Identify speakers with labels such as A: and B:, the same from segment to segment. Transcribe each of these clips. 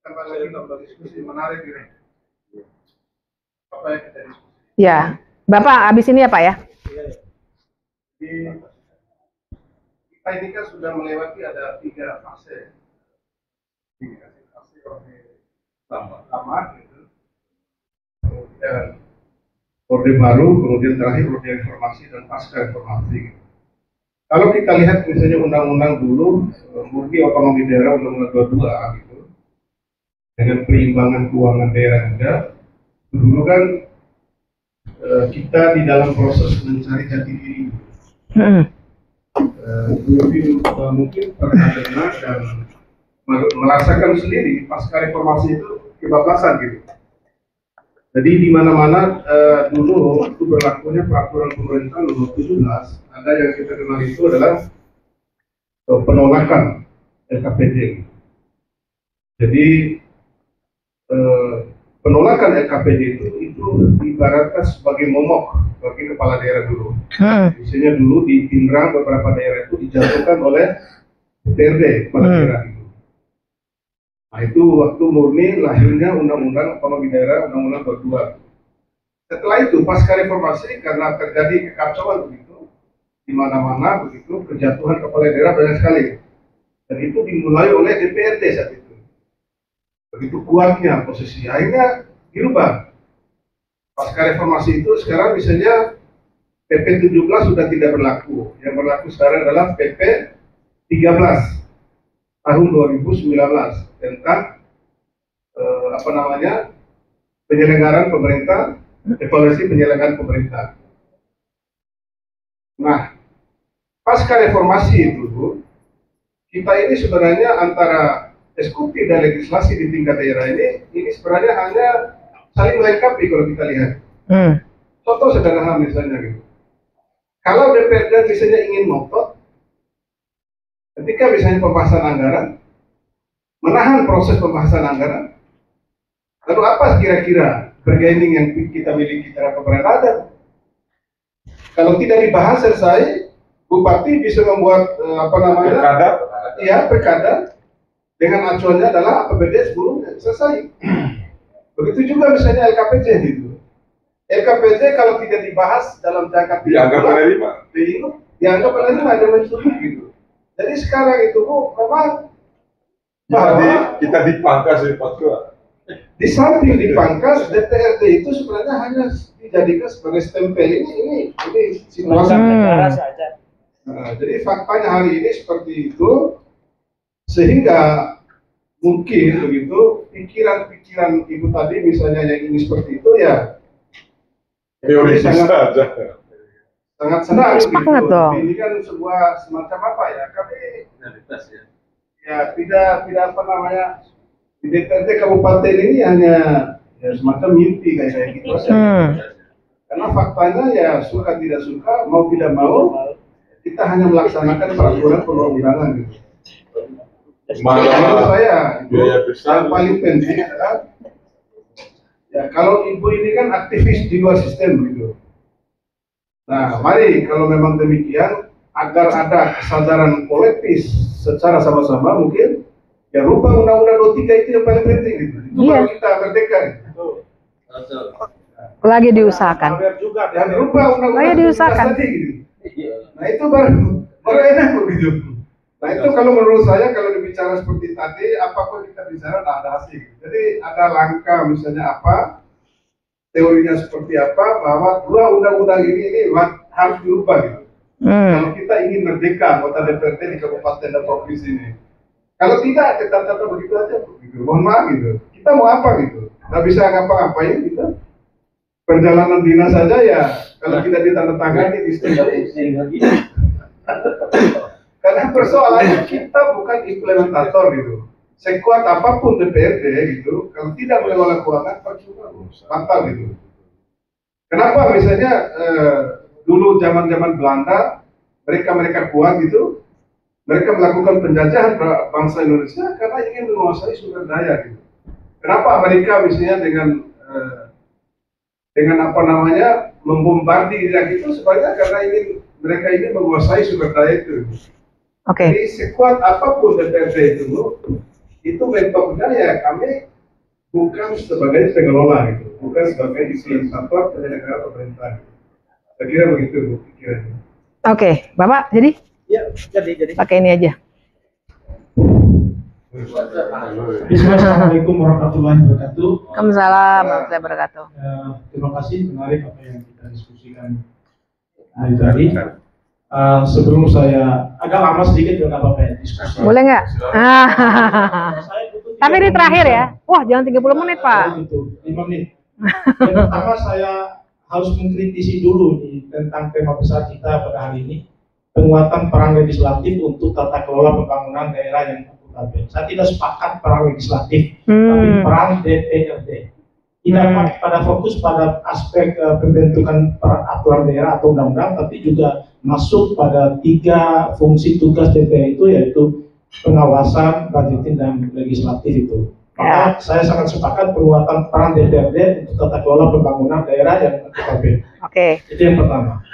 A: Tambah lagi tambah diskusi menarik ini. Apa yang kita diskusi?
B: Ya, Bapak habis ini ya Pak ya?
A: Di kita ini kan sudah melewati ada 3 fase. 3 fase pertama gitu. Kemudian orde baru, kemudian terakhir orde informasi dan pasca informasi. Gitu. Kalau kita lihat misalnya undang-undang dulu, murni otonomi daerah undang-undang 22 gitu, dengan perimbangan keuangan daerah juga, dulu kan kita di dalam proses mencari jati diri. Mungkin pernah dengar dan merasakan sendiri pasca reformasi itu kebablasan gitu. Jadi di mana-mana dulu itu berlakunya peraturan pemerintah nomor 17, ada yang kita kenal itu adalah penolakan LKPD. Jadi penolakan LKPD itu ibaratkan sebagai momok bagi kepala daerah dulu. Misalnya dulu di Pindrang beberapa daerah itu dijatuhkan oleh DPRD kepala daerah itu. Nah itu waktu murni lahirnya Undang-Undang Otonomi Daerah Undang-Undang 22. Setelah itu pasca reformasi karena terjadi kekacauan begitu di mana-mana begitu, kejatuhan kepala daerah banyak sekali. Dan itu dimulai oleh DPRD saat itu. Begitu kuatnya posisi, akhirnya dirubah. Pasca reformasi itu sekarang misalnya PP 17 sudah tidak berlaku. Yang berlaku sekarang adalah PP 13 tahun 2019 tentang penyelenggaraan pemerintah, evaluasi penyelenggaraan pemerintah. Nah, pasca reformasi itu kita ini sebenarnya antara eksekutif dan legislasi di tingkat daerah ini sebenarnya hanya saling melengkapi kalau kita lihat. Contoh sederhana misalnya gitu. Kalau DPRD misalnya ingin ngotot, ketika misalnya pembahasan anggaran, menahan proses pembahasan anggaran, lalu apa kira-kira bargaining yang kita miliki terhadap pemerintah? Kalau tidak dibahas selesai, Bupati bisa membuat perkada dengan acuannya adalah APBD sebelumnya selesai. Begitu juga misalnya LKPJ gitu. LKPJ kalau tidak dibahas dalam jangka
C: dianggap penerima,
A: dianggap penerima ada mensuruh gitu. Jadi sekarang itu memang
C: kita dipangkas ya Pak Ketua.
A: Di samping dipangkas, DPRD itu sebenarnya hanya dijadikan sebagai stempel ini simulasi negara saja. Nah, jadi faktanya hari ini seperti itu, sehingga mungkin begitu pikiran-pikiran ibu tadi misalnya yang ini seperti itu ya
C: teori saja.
A: Sangat senang gitu. Ini kan sebuah semacam apa ya? Kami tidak di DPRD kabupaten ini hanya semacam mimpi kayak gitu saja. Karena faktanya ya suka tidak suka, mau tidak mau, kita hanya melaksanakan peraturan perundang-undangan gitu. Menurut saya yang paling penting adalah ya kalau ibu ini kan aktivis di luar sistem gitu. Nah, mari kalau memang demikian agar ada kesadaran kolektif secara sama-sama mungkin ya rubah undang-undang 23 itu yang paling penting gitu. Itu baru kita merdeka gitu.
B: Lagi diusahakan.
A: Dan rubah undang-undang 23 tadi gitu. Nah, itu baru enak begitu. Nah, itu kalau menurut saya kalau dibicara seperti tadi apapun kita bicara ada hasil. Jadi ada langkah misalnya apa, teorinya seperti apa, bahwa dua undang-undang ini harus dirubah gitu. Kalau kita ingin merdeka anggota DPRD di kabupaten dan provinsi ini. Kalau tidak, tetap begitu aja gitu. Mohon maaf gitu. Kita mau apa gitu? Nggak bisa ngapa-ngapain gitu. Perjalanan dinas saja ya kalau tidak ditandatangani di karena persoalannya kita bukan implementator gitu. Sekuat apapun DPRD gitu, kalau tidak mengelola keuangan percuma, batal gitu. Kenapa misalnya dulu zaman-zaman Belanda mereka kuat gitu, mereka melakukan penjajahan bangsa Indonesia karena ingin menguasai sumber daya gitu. Kenapa Amerika misalnya dengan membombardir Irak itu sebenarnya karena mereka ingin menguasai sumber daya itu. Jadi sekuat apapun DPRD itu, itu metodenya ya kami bukan sebagai pengelola gitu, bukan sebagai fasilitator penyelenggara pemerintah. Saya kira begitu Bu pikirannya.
B: Oke, Bapak jadi
D: Ya, jadi.
B: pakai ini aja.
D: Assalamualaikum warahmatullahi wabarakatuh.
B: Waalaikumsalam warahmatullahi wabarakatuh.
D: Terima kasih, menarik apa yang kita diskusikan hari tadi. Sebelum saya agak lama sedikit juga nggak apa-apa ya diskusi.
B: Boleh nggak?
D: Saya butuh
B: Tapi ini
D: 30
B: terakhir
D: menit.
B: ya. Wah, jangan 30 menit, Pak.
D: Oh, gitu, 5 menit. Yang pertama saya harus mengkritisi dulu nih tentang tema besar kita pada hari ini, penguatan peran legislatif untuk tata kelola pembangunan daerah yang akuntabel. Saya tidak sepakat peran legislatif, tapi peran DPRD. Tidak pada fokus pada aspek pembentukan peraturan daerah atau undang-undang, tapi juga masuk pada 3 fungsi tugas DPR itu, yaitu pengawasan, budgeting, dan legislatif itu. Maka saya sangat sepakat penguatan peran DPRD untuk tata kelola pembangunan daerah yang akuntabel.
B: Oke.
D: Itu yang pertama.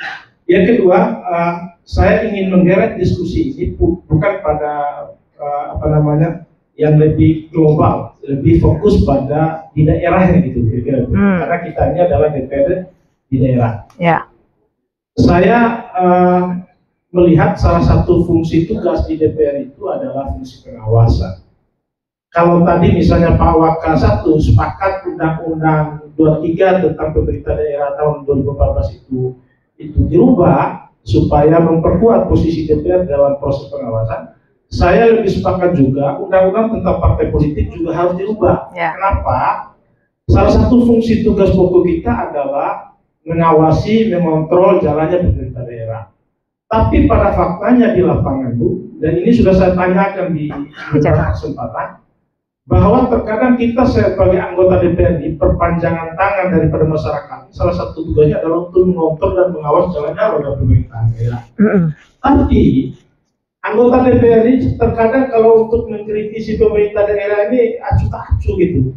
D: Yang kedua, saya ingin menggeret diskusi ini bukan pada yang lebih global, lebih fokus pada di daerahnya gitu kira-kira. Karena kita ini adalah DPRD di daerah.
B: Ya.
D: Saya melihat salah satu fungsi tugas di DPR itu adalah fungsi pengawasan. Kalau tadi misalnya Pak Wakil 1 sepakat Undang-Undang 23 tentang pemerintah daerah tahun 2014 itu dirubah supaya memperkuat posisi DPR dalam proses pengawasan, saya lebih sepakat juga Undang-Undang tentang partai politik juga harus dirubah.
B: Ya.
D: Kenapa? Salah satu fungsi tugas pokok kita adalah mengawasi, mengontrol jalannya pemerintah daerah. Tapi pada faktanya di lapangan, Bu, dan ini sudah saya tanyakan di beberapa kesempatan, bahwa terkadang kita sebagai anggota DPRD perpanjangan tangan daripada masyarakat. Salah satu tugasnya adalah untuk mengontrol dan mengawas jalannya roda pemerintahan daerah. Tapi anggota DPRD terkadang kalau untuk mengkritisi pemerintah daerah ini acuh tak acuh gitu.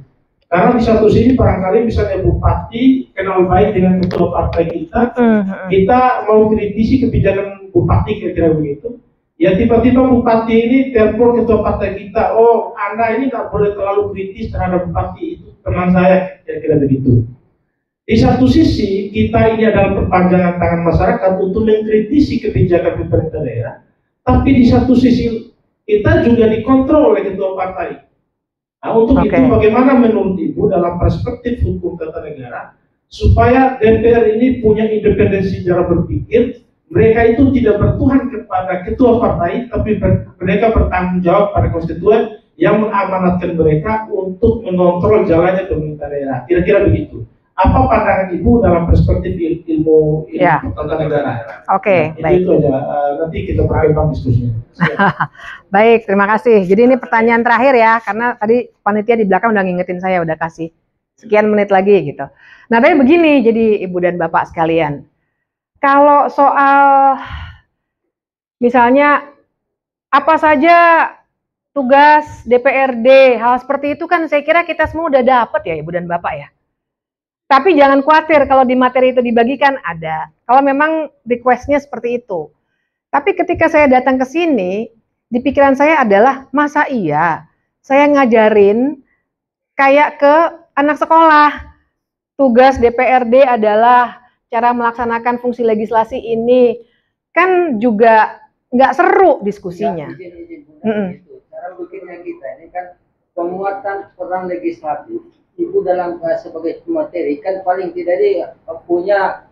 D: Karena di satu sini barangkali misalnya Bupati kenal baik dengan ketua partai kita mau kritisi kebijakan Bupati kira-kira begitu. Ya tiba-tiba Bupati ini telepon ketua partai kita, oh Anda ini nggak boleh terlalu kritis terhadap Bupati, itu teman saya, kira-kira begitu. Di satu sisi kita ini adalah perpanjangan tangan masyarakat untuk mengkritisi kebijakan pemerintah daerah, tapi di satu sisi kita juga dikontrol oleh ketua partai. Nah untuk itu bagaimana menurut Ibu dalam perspektif hukum tata negara supaya DPR ini punya independensi cara berpikir, mereka itu tidak bertuhan kepada ketua partai, tapi mereka bertanggung jawab pada konstituen yang mengamanatkan mereka untuk mengontrol jalannya pemerintah daerah. Kira-kira begitu. Apa pandangan Ibu dalam perspektif ilmu tata negara?
B: Oke, baik.
D: Itu aja. Nanti kita perkembang diskusinya.
B: Baik, terima kasih. Jadi ini pertanyaan terakhir ya, karena tadi panitia di belakang udah ngingetin saya, udah kasih sekian menit lagi gitu. Nah, tapi begini, jadi Ibu dan Bapak sekalian. Kalau soal misalnya apa saja tugas DPRD, hal seperti itu kan saya kira kita semua udah dapat ya Ibu dan Bapak ya. Tapi jangan khawatir kalau di materi itu dibagikan ada. Kalau memang requestnya seperti itu. Tapi ketika saya datang ke sini, di pikiran saya adalah masa iya saya ngajarin kayak ke anak sekolah. Tugas DPRD adalah cara melaksanakan fungsi legislasi ini, kan juga nggak seru diskusinya.
E: Cara berpikirnya kita ini kan penguatan peran legislatif, Ibu dalam sebagai materi kan paling tidak dia punya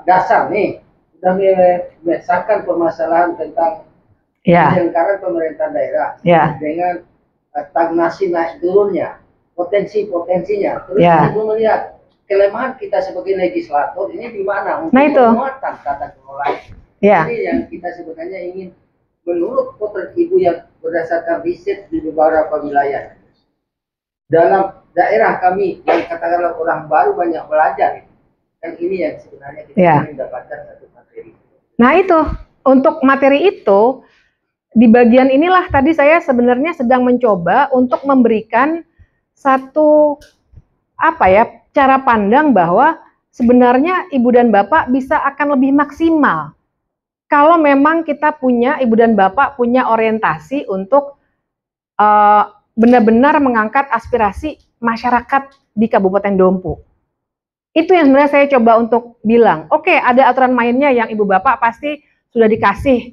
E: dasar nih, sudah memecahkan permasalahan tentang penyelenggaraan pemerintah daerah dengan stagnasi naik turunnya, potensi-potensinya. Terus Ibu melihat kelemahan kita sebagai legislator ini di mana untuk penguatan tata kelola. Ini yang kita sebenarnya ingin menurut potret Ibu yang berdasarkan riset di beberapa wilayah. Dalam daerah kami yang katakanlah orang baru banyak belajar, kan ini yang sebenarnya kita ingin dapatkan satu materi.
B: Nah itu, untuk materi itu, di bagian inilah tadi saya sebenarnya sedang mencoba untuk memberikan satu cara pandang bahwa sebenarnya Ibu dan Bapak bisa akan lebih maksimal kalau memang kita punya, Ibu dan Bapak punya orientasi untuk benar-benar mengangkat aspirasi masyarakat di Kabupaten Dompu. Itu yang sebenarnya saya coba untuk bilang, oke, ada aturan mainnya yang Ibu Bapak pasti sudah dikasih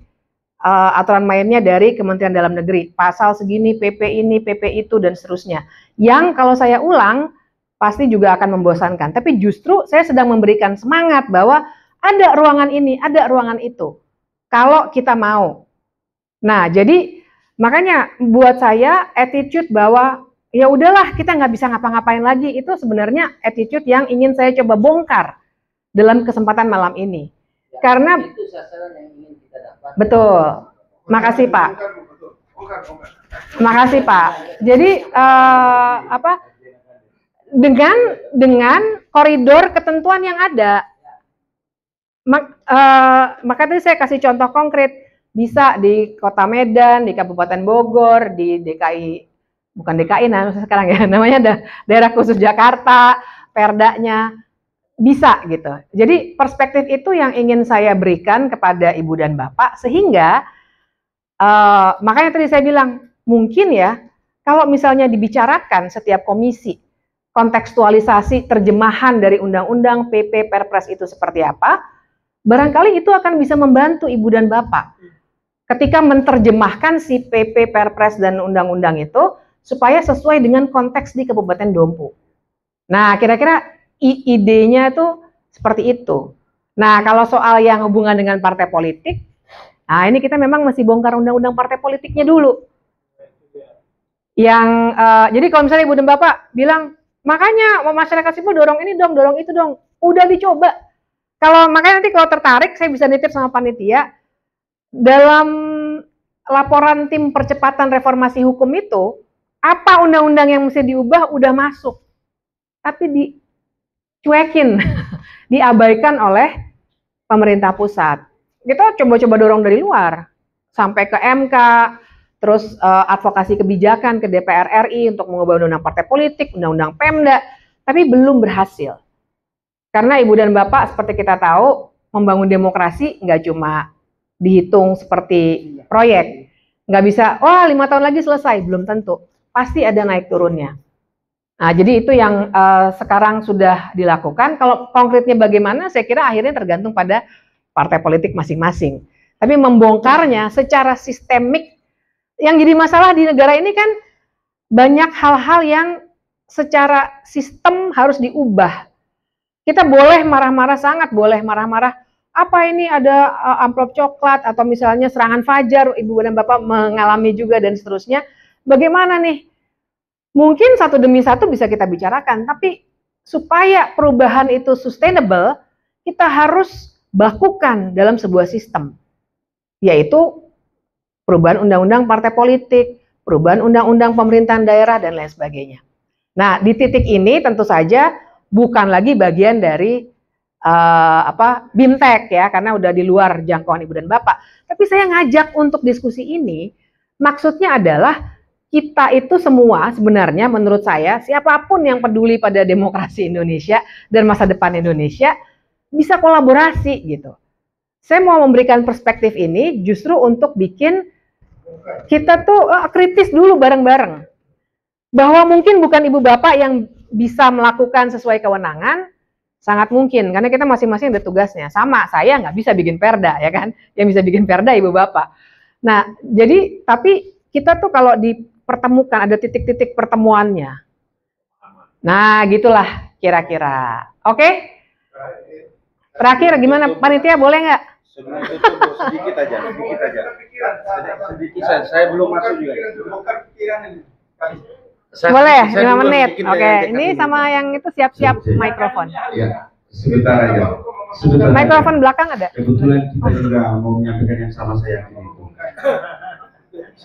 B: aturan mainnya dari Kementerian Dalam Negeri, pasal segini, PP ini, PP itu, dan seterusnya. Yang kalau saya ulang, pasti juga akan membosankan. Tapi justru saya sedang memberikan semangat bahwa ada ruangan ini, ada ruangan itu. Kalau kita mau. Nah, jadi makanya buat saya attitude bahwa ya udahlah kita nggak bisa ngapa-ngapain lagi, itu sebenarnya attitude yang ingin saya coba bongkar dalam kesempatan malam ini.
E: Ya,
B: Karena
E: itu sasaran yang ingin kita dapat.
B: betul. Makasih Pak.
A: Bukan.
B: Makasih Pak. Jadi dengan koridor ketentuan yang ada, maka tadi saya kasih contoh konkret, bisa di Kota Medan, di Kabupaten Bogor, di DKI, bukan DKI namanya sekarang ya, namanya daerah khusus Jakarta, perdanya bisa gitu. Jadi perspektif itu yang ingin saya berikan kepada Ibu dan Bapak, sehingga makanya tadi saya bilang mungkin ya kalau misalnya dibicarakan setiap komisi kontekstualisasi terjemahan dari undang-undang, PP, Perpres itu seperti apa, barangkali itu akan bisa membantu Ibu dan Bapak ketika menerjemahkan si PP, Perpres, dan undang-undang itu supaya sesuai dengan konteks di Kabupaten Dompu. Nah, kira-kira idenya itu seperti itu. Nah, kalau soal yang hubungan dengan partai politik, nah ini kita memang masih bongkar undang-undang partai politiknya dulu. Yang jadi kalau misalnya Ibu dan Bapak bilang, makanya masyarakat sipil dorong ini dong, dorong itu dong, udah dicoba. Kalau makanya nanti kalau tertarik, saya bisa nitip sama panitia, dalam laporan tim percepatan reformasi hukum itu, apa undang-undang yang mesti diubah udah masuk, tapi dicuekin, diabaikan oleh pemerintah pusat. Kita coba-coba dorong dari luar, sampai ke MK, terus advokasi kebijakan ke DPR RI untuk mengubah undang-undang partai politik, undang-undang Pemda, tapi belum berhasil. Karena Ibu dan Bapak seperti kita tahu, membangun demokrasi nggak cuma dihitung seperti proyek. Nggak bisa, wah 5 tahun lagi selesai, belum tentu. Pasti ada naik turunnya. Nah, jadi itu yang sekarang sudah dilakukan. Kalau konkretnya bagaimana, saya kira akhirnya tergantung pada partai politik masing-masing. Tapi membongkarnya secara sistemik, yang jadi masalah di negara ini kan banyak hal-hal yang secara sistem harus diubah. Kita boleh marah-marah, sangat boleh marah-marah. Apa ini ada amplop coklat atau misalnya serangan fajar, Ibu dan Bapak mengalami juga dan seterusnya. Bagaimana nih? Mungkin satu demi satu bisa kita bicarakan, tapi supaya perubahan itu sustainable, kita harus bakukan dalam sebuah sistem, yaitu perubahan undang-undang partai politik, perubahan undang-undang pemerintahan daerah, dan lain sebagainya. Nah, di titik ini tentu saja bukan lagi bagian dari BIMTEK ya, karena udah di luar jangkauan Ibu dan Bapak. Tapi saya ngajak untuk diskusi ini, maksudnya adalah kita itu semua sebenarnya menurut saya, siapapun yang peduli pada demokrasi Indonesia dan masa depan Indonesia, bisa kolaborasi gitu. Saya mau memberikan perspektif ini justru untuk bikin kita tuh kritis dulu bareng-bareng. Bahwa mungkin bukan Ibu Bapak yang bisa melakukan sesuai kewenangan, sangat mungkin, karena kita masing-masing ada tugasnya. Sama, saya nggak bisa bikin perda, ya kan? Yang bisa bikin perda Ibu Bapak. Nah, jadi, tapi kita tuh kalau dipertemukan, ada titik-titik pertemuannya. Nah, gitulah kira-kira. Oke? Terakhir, gimana panitia, boleh nggak?
F: Sebelum itu sedikit aja. Sedikit, saya belum masuk juga.
B: Boleh, 5 menit. Oke, ini sama yang itu siap-siap mikrofon.
C: Ya, sebentar aja. Sebentar
B: Mikrofon
C: aja.
B: belakang ada?
C: Kebetulan kita juga mau menyampaikan yang sama saya itu.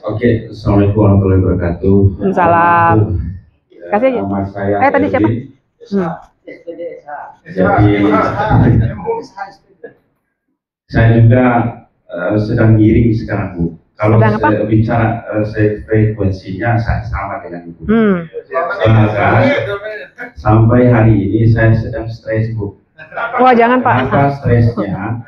C: Oke, Assalamualaikum warahmatullahi wabarakatuh.
B: Salam. Kasih aja.
C: Nama saya
B: Tadi siapa?
C: Erwin.
E: SPDSH.
C: Jadi saya juga sedang giring sekarang, Bu. Kalau
B: Sedang apa?
C: saya bicara frekuensinya saya sama dengan Ibu. Maka sampai hari ini saya sedang stres, Bu.
B: Wah, jangan Pak.
C: Kenapa stresnya?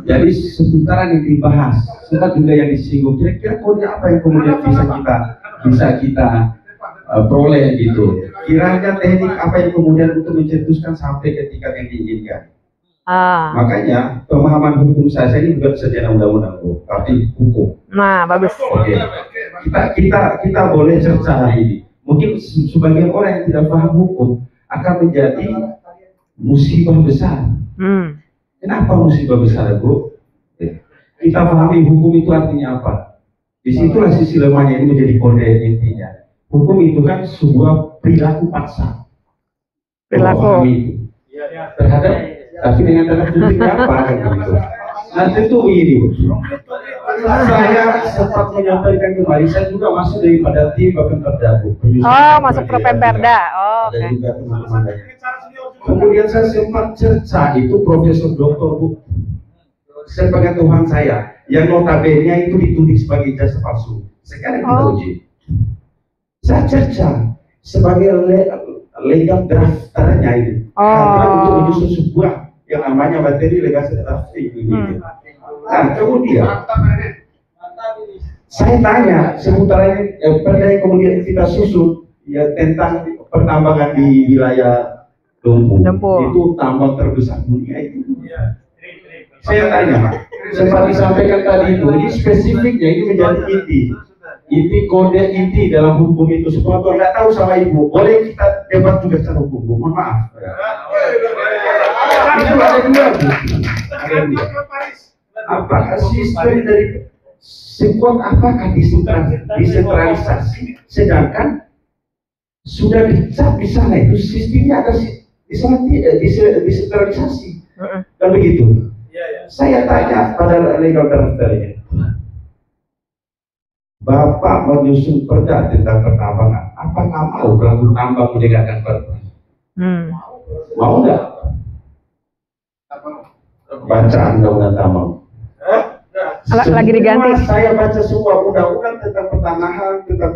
C: Jadi seputaran yang dibahas, sempat juga yang disinggung. Kira-kira kode apa yang kemudian bisa kita bisa kita peroleh gitu. Kiranya teknik apa yang kemudian untuk mencetuskan sampai ke tingkat yang diinginkan. Makanya pemahaman hukum saya ini bukan saja undang-undang, tapi hukum.
B: Nah, bagus.
C: Oke. Kita boleh cerca hari ini. Mungkin sebagian orang yang tidak paham hukum akan menjadi musibah besar. Kenapa musibah besar, Bu? Kita pahami hukum itu artinya apa. Disitulah sisi lemahnya ini menjadi kode intinya. Hukum itu kan sebuah perilaku paksa.
B: Perilaku.
C: Terhadap, tapi dengan tanda kutip apa kan gitu. Nah tentu ini, saya sempat menyampaikan kemarin, saya juga masuk daripada tim Bapemperda.
B: Oh, masuk ke Pemperda. Oh, oke.
C: Dan juga teman-teman lain. Kemudian saya sempat cerca itu Profesor Dr. Bu. Sepengetahuan saya, yang notabene itu ditulis sebagai jasa palsu. Sekarang kita uji. Saya cerca sebagai legal drafternya itu. Karena untuk menyusun sebuah yang namanya materi legal drafting gitu. Nah kemudian saya tanya seputaran perda yang kemudian kita susun ya tentang pertambangan di wilayah Dompu. Itu tambang terbesar dunia itu. Saya tanya, sempat disampaikan tadi itu, ini spesifiknya ini menjadi inti kode inti dalam hukum itu. Semua tuh nggak tahu sama ibu, boleh kita debat juga secara hukum, Bu. Mohon maaf. Itu ada dua, Bu. Ada dua. Apakah sistem dari sekuat apakah desentralisasi, sedangkan sudah dicap di sana itu sistemnya ada di sana desentralisasi, kan begitu? Saya tanya pada legal drafternya, Bapak menyusun perda tentang pertambangan, apa nggak mau pelaku tambang menegakkan perda? Mau nggak? Baca undang-undang tambang.
B: Lagi diganti.
C: Saya baca semua undang-undang tentang pertanahan, tentang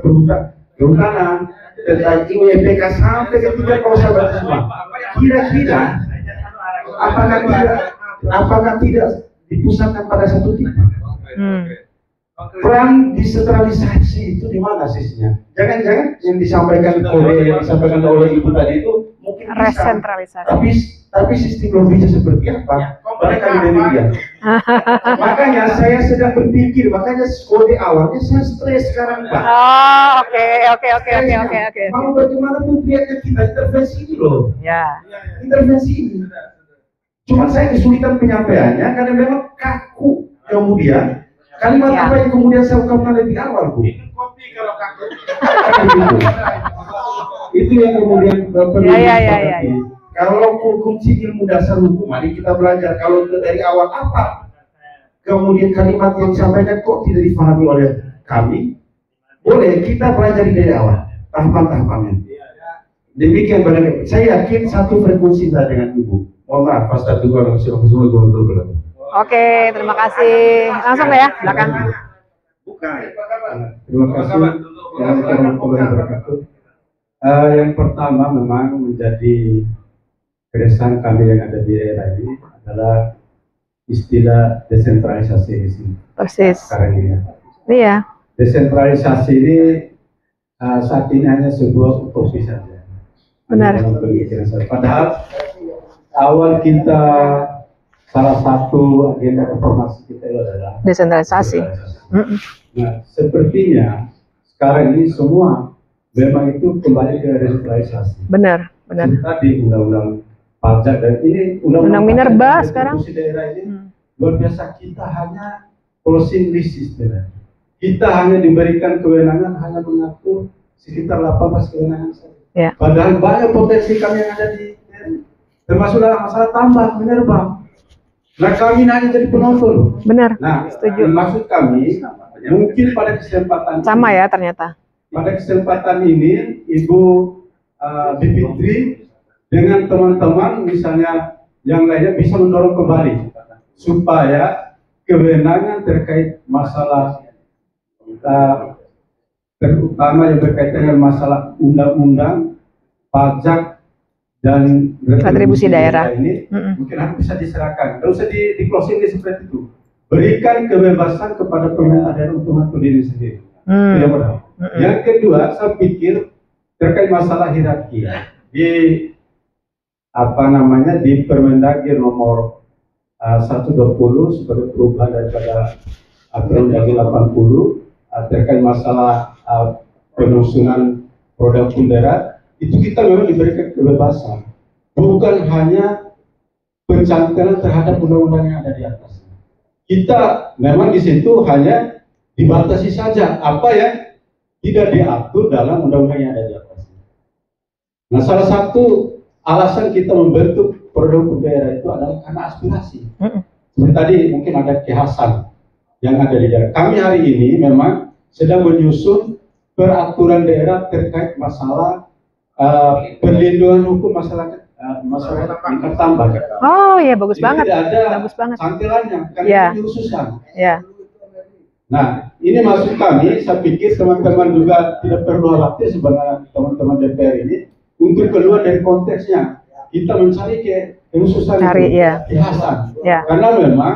C: kehutanan, tentang IWPK sampai ketika kalau saya baca semua. Kira-kira apakah tidak dipusatkan pada satu titik? Peran desentralisasi itu di mana sisinya? Jangan-jangan yang disampaikan oleh ibu tadi itu mungkin bisa, tapi sistem lobbynya seperti apa? Mereka tidak lihat. Makanya saya sedang berpikir, makanya kode awalnya saya stres sekarang, Pak.
B: Oh, oke.
C: Mau bagaimana pun lihatnya kita intervensi ini loh.
B: Ya.
C: Intervensi ini. Cuma saya kesulitan penyampaiannya karena memang kaku. Kemudian kalimat apa yang kemudian saya ungkapkan lebih awal, Bu?
A: Kopi kalau kaku.
C: Itu yang kemudian perlu
B: Ya.
C: Kalau kunci ilmu dasar hukum, mari kita belajar. Kalau dari awal apa? Kemudian kalimat yang disampaikan kok tidak dipahami oleh kami? Boleh kita pelajari dari awal tahapan-tahapannya. Demikian barangkali. Saya yakin satu frekuensi saya dengan Ibu. Mohon maaf, pas tadi gua semua betul.
B: Oke, terima kasih. Langsung ya, belakang.
C: Bukan.
G: Terima kasih. Warahmatullahi wabarakatuh. Yang pertama memang menjadi keresahan kami yang ada di daerah ini adalah istilah desentralisasi di sini.
B: Persis.
G: Sekarang ini.
B: Iya.
G: Desentralisasi ini saat ini hanya sebuah utopi saja.
B: Benar.
G: Padahal awal kita salah satu agenda reformasi kita itu adalah
B: Desentralisasi.
G: Nah, sepertinya sekarang ini semua memang itu kembali ke desentralisasi.
B: Benar.
G: Tadi undang-undang pajak dan ini
B: undang minerba sekarang.
G: Daerah ini luar biasa, kita hanya closing list istilahnya. Kita hanya diberikan kewenangan hanya mengatur sekitar 18 kewenangan saja.
B: Ya.
G: Padahal banyak potensi kami yang ada di termasuk dalam masalah tambang minerba. Nah kami hanya jadi penonton.
B: Benar.
G: Nah,
B: setuju.
G: maksud kami mungkin pada kesempatan
B: Sama ya ternyata.
G: Pada kesempatan ini Ibu Bivitri dengan teman-teman misalnya yang lainnya bisa mendorong kembali supaya kewenangan terkait masalah terutama yang berkaitan dengan masalah undang-undang pajak dan
B: retribusi daerah
G: ini mungkin harus bisa diserahkan. Tidak usah di closing seperti itu. Berikan kebebasan kepada pemerintah daerah untuk mengatur diri sendiri. Tidak berhak. Yang kedua, saya pikir terkait masalah hierarki ya. Di Permendagri nomor 120 sebagai perubahan daripada Permendagri 80 terkait masalah penyusunan produk daerah, itu kita memang diberikan kebebasan, bukan hanya pencantelan terhadap undang-undang yang ada di atas. Kita memang di situ hanya dibatasi saja apa yang tidak diatur dalam undang-undang yang ada di atas. Nah, salah satu alasan kita membentuk produk daerah itu adalah karena aspirasi. Seperti tadi mungkin ada kekhasan yang ada di daerah. Kami hari ini memang sedang menyusun peraturan daerah terkait masalah perlindungan hukum masyarakat tingkat tambah.
B: Oh ya, bagus
G: Jadi
B: banget.
G: tidak ada
B: Bagus banget.
G: santilannya, karena
B: Ya.
G: itu diususan.
B: Ya.
G: Nah, ini maksud kami, saya pikir teman-teman juga tidak perlu khawatir sebenarnya teman-teman DPR ini untuk keluar dari konteksnya. Kita mencari kekhususan
B: Cari,
G: itu,
B: ya.
G: kekhasan.
B: Ya.
G: Karena memang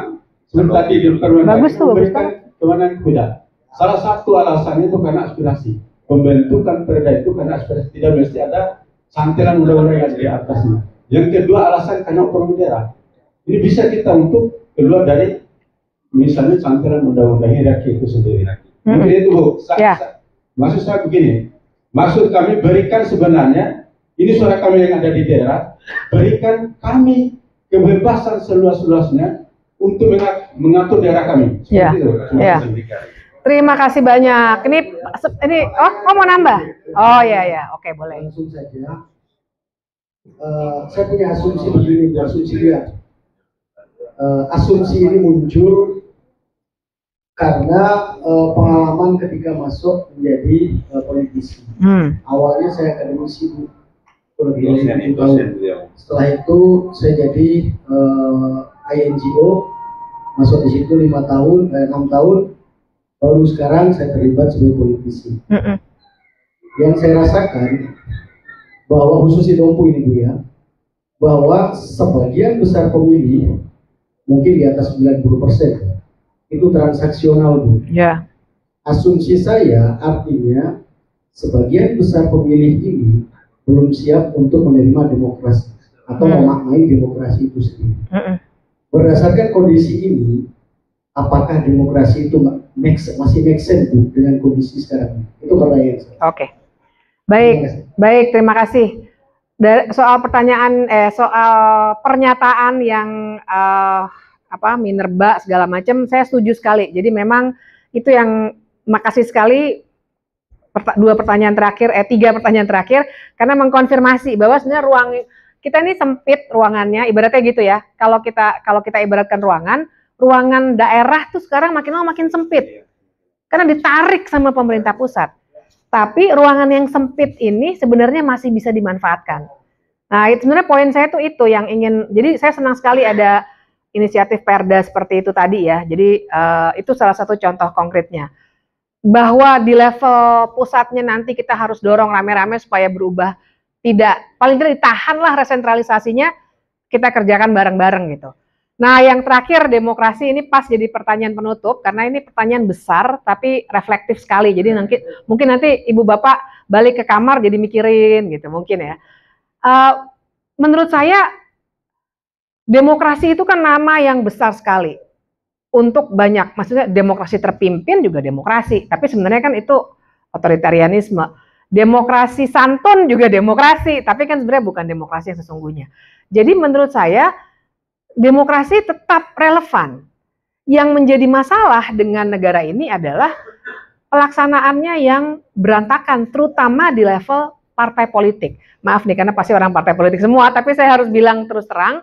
G: seperti tadi di Permendagri
B: Bagus tuh, bagus
G: memberikan kewenangan kepada. Salah satu alasannya itu karena aspirasi. Pembentukan perda itu karena aspirasi, tidak mesti ada santilan undang-undang yang di atasnya. Yang kedua alasan karena otonomi daerah. Ini bisa kita untuk keluar dari misalnya santilan undang-undang hierarki itu sendiri. Mungkin itu Bu. Maksud saya begini, maksud kami berikan sebenarnya, ini suara kami yang ada di daerah, berikan kami kebebasan seluas-luasnya untuk mengatur daerah kami.
B: Ya.
G: Seperti itu.
B: Ya. Terima kasih banyak. Ini mau nambah? Oh ya, oke boleh.
H: Langsung saja. Saya punya asumsi begini, asumsi dia. Asumsi ini muncul karena pengalaman ketika masuk menjadi politisi. Awalnya saya akademisi Bu, lebih dari 7 tahun. Setelah itu saya jadi INGO, masuk di situ 6 tahun. Baru sekarang saya terlibat sebagai politisi. Yang saya rasakan bahwa khusus di Dompu ini Bu ya, bahwa sebagian besar pemilih mungkin di atas 90% itu transaksional Bu.
B: Ya.
H: Asumsi saya artinya sebagian besar pemilih ini belum siap untuk menerima demokrasi atau memaknai demokrasi itu sendiri. Berdasarkan kondisi ini, apakah demokrasi itu masih make sense Bu dengan kondisi sekarang? Itu pertanyaan saya.
B: Oke. Baik, terima kasih. Soal pernyataan yang minerba segala macam, saya setuju sekali. Jadi memang itu yang makasih sekali tiga pertanyaan terakhir karena mengkonfirmasi bahwa sebenarnya ruang kita ini sempit ruangannya, ibaratnya gitu ya. Kalau kita ibaratkan ruangan daerah tuh sekarang makin lama makin sempit karena ditarik sama pemerintah pusat. Tapi ruangan yang sempit ini sebenarnya masih bisa dimanfaatkan. Nah, sebenarnya poin saya tuh itu yang ingin. Jadi saya senang sekali ada inisiatif Perda seperti itu tadi ya. Jadi itu salah satu contoh konkretnya. Bahwa di level pusatnya nanti kita harus dorong rame-rame supaya berubah. Paling tidak ditahanlah resentralisasinya, kita kerjakan bareng-bareng gitu. Nah, yang terakhir demokrasi ini pas jadi pertanyaan penutup karena ini pertanyaan besar tapi reflektif sekali. Jadi mungkin nanti Ibu Bapak balik ke kamar jadi mikirin gitu mungkin ya. Menurut saya demokrasi itu kan nama yang besar sekali untuk banyak. Maksudnya demokrasi terpimpin juga demokrasi, tapi sebenarnya kan itu otoritarianisme. Demokrasi santun juga demokrasi, tapi kan sebenarnya bukan demokrasi yang sesungguhnya. Jadi menurut saya demokrasi tetap relevan. Yang menjadi masalah dengan negara ini adalah pelaksanaannya yang berantakan, terutama di level partai politik. Maaf nih, karena pasti orang partai politik semua, tapi saya harus bilang terus terang,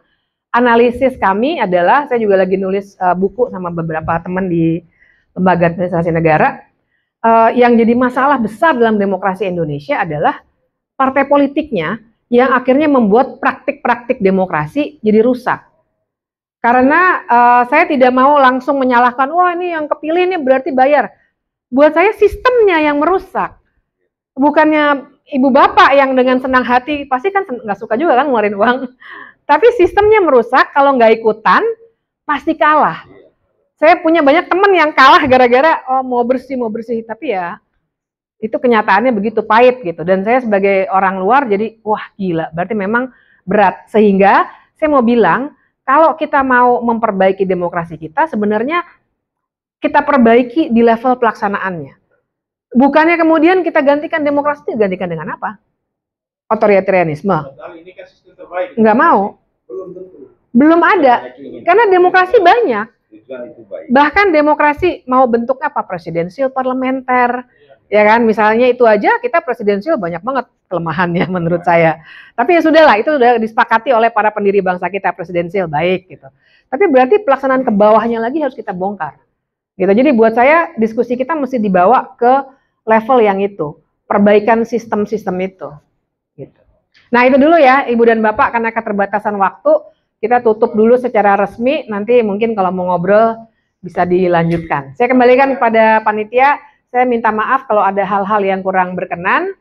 B: analisis kami adalah, saya juga lagi nulis buku sama beberapa teman di lembaga administrasi negara, yang jadi masalah besar dalam demokrasi Indonesia adalah partai politiknya yang akhirnya membuat praktik-praktik demokrasi jadi rusak. Karena saya tidak mau langsung menyalahkan, wah ini yang kepilih ini berarti bayar. Buat saya sistemnya yang merusak. Bukannya ibu bapak yang dengan senang hati, pasti kan nggak suka juga kan ngeluarin uang. Tapi sistemnya merusak, kalau nggak ikutan, pasti kalah. Saya punya banyak teman yang kalah gara-gara, oh mau bersih, tapi ya Itu kenyataannya begitu pahit gitu. Dan saya sebagai orang luar jadi wah gila, berarti memang berat. Sehingga saya mau bilang kalau kita mau memperbaiki demokrasi kita sebenarnya kita perbaiki di level pelaksanaannya. Bukannya kemudian kita gantikan demokrasi, digantikan dengan apa? Otoritarianisme.
D: Ini kan sistem terbaik.
B: Nggak mau.
D: Belum tentu.
B: Belum ada. Karena demokrasi banyak. Bahkan demokrasi mau bentuknya apa? Presidensial, parlementer. Ya kan, misalnya itu aja kita presidensial banyak banget kelemahannya menurut saya. Tapi ya sudahlah, itu sudah disepakati oleh para pendiri bangsa kita, presidensial baik gitu. Tapi berarti pelaksanaan ke bawahnya lagi harus kita bongkar. Gitu. Jadi buat saya diskusi kita mesti dibawa ke level yang itu, perbaikan sistem-sistem itu. Gitu. Nah itu dulu ya Ibu dan Bapak, karena keterbatasan waktu kita tutup dulu secara resmi. Nanti mungkin kalau mau ngobrol bisa dilanjutkan. Saya kembalikan kepada panitia. Saya minta maaf kalau ada hal-hal yang kurang berkenan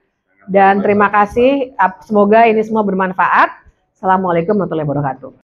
B: dan terima kasih. Semoga ini semua bermanfaat. Assalamualaikum warahmatullahi wabarakatuh.